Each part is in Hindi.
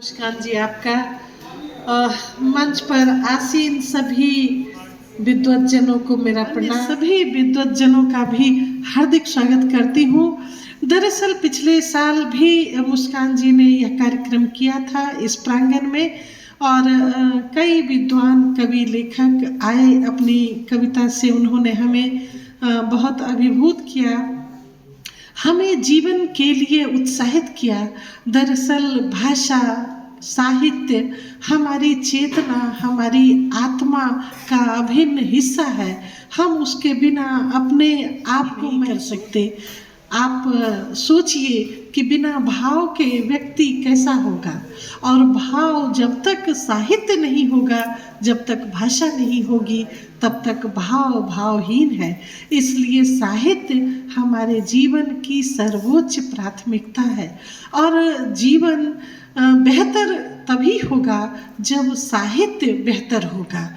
मुस्कान जी आपका मंच पर आसीन सभी विद्वतजनों को मेरा प्रणाम। सभी विद्वतजनों का भी हार्दिक स्वागत करती हूँ। दरअसल पिछले साल भी मुस्कान जी ने यह कार्यक्रम किया था इस प्रांगण में और कई विद्वान कवि लेखक आए, अपनी कविता से उन्होंने हमें बहुत अभिभूत किया, हमें जीवन के लिए उत्साहित किया। दरअसल भाषा साहित्य हमारी चेतना, हमारी आत्मा का अभिन्न हिस्सा है। हम उसके बिना अपने आप को नहीं कर सकते। आप सोचिए कि बिना भाव के व्यक्ति कैसा होगा, और भाव जब तक साहित्य नहीं होगा, जब तक भाषा नहीं होगी, तब तक भाव भावहीन है। इसलिए साहित्य हमारे जीवन की सर्वोच्च प्राथमिकता है और जीवन बेहतर तभी होगा जब साहित्य बेहतर होगा।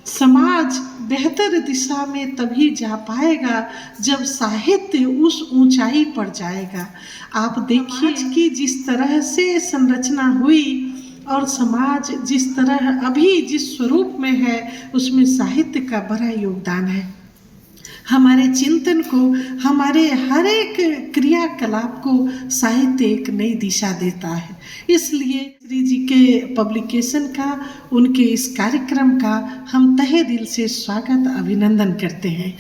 समाज बेहतर दिशा में तभी जा पाएगा जब साहित्य उस ऊंचाई पर जाएगा। आप देखिए कि जिस तरह से संरचना हुई और समाज जिस तरह अभी जिस स्वरूप में है, उसमें साहित्य का बड़ा योगदान है। हमारे चिंतन को, हमारे हर एक क्रियाकलाप को साहित्य एक नई दिशा देता है। इसलिए श्री जी के पब्लिकेशन का, उनके इस कार्यक्रम का हम तहे दिल से स्वागत अभिनंदन करते हैं।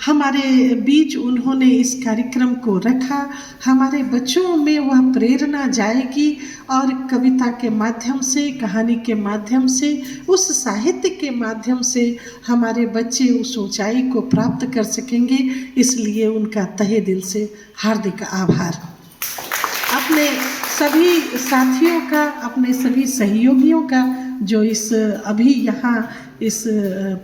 हमारे बीच उन्होंने इस कार्यक्रम को रखा, हमारे बच्चों में वह प्रेरणा जाएगी और कविता के माध्यम से, कहानी के माध्यम से, उस साहित्य के माध्यम से हमारे बच्चे उस ऊंचाई को प्राप्त कर सकेंगे। इसलिए उनका तहे दिल से हार्दिक आभार। अपने सभी साथियों का, अपने सभी सहयोगियों का जो इस अभी यहाँ इस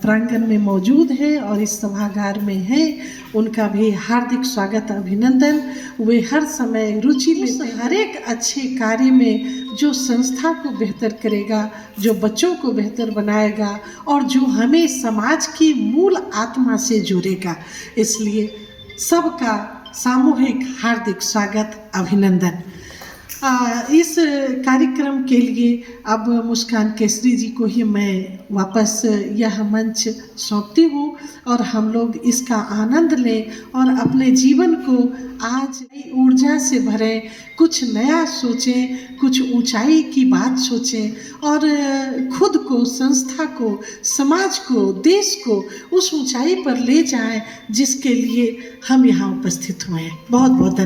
प्रांगण में मौजूद है और इस सभागार में है, उनका भी हार्दिक स्वागत अभिनंदन। वे हर समय रुचि लेते हर एक अच्छे कार्य में जो संस्था को बेहतर करेगा, जो बच्चों को बेहतर बनाएगा और जो हमें समाज की मूल आत्मा से जोड़ेगा। इसलिए सबका सामूहिक हार्दिक स्वागत अभिनंदन। इस कार्यक्रम के लिए अब मुस्कान केसरी जी को ही मैं वापस यह मंच सौंपती हूँ और हम लोग इसका आनंद लें और अपने जीवन को आज नई ऊर्जा से भरें, कुछ नया सोचें, कुछ ऊंचाई की बात सोचें और खुद को, संस्था को, समाज को, देश को उस ऊंचाई पर ले जाएं जिसके लिए हम यहाँ उपस्थित हुए हैं। बहुत बहुत धन्यवाद।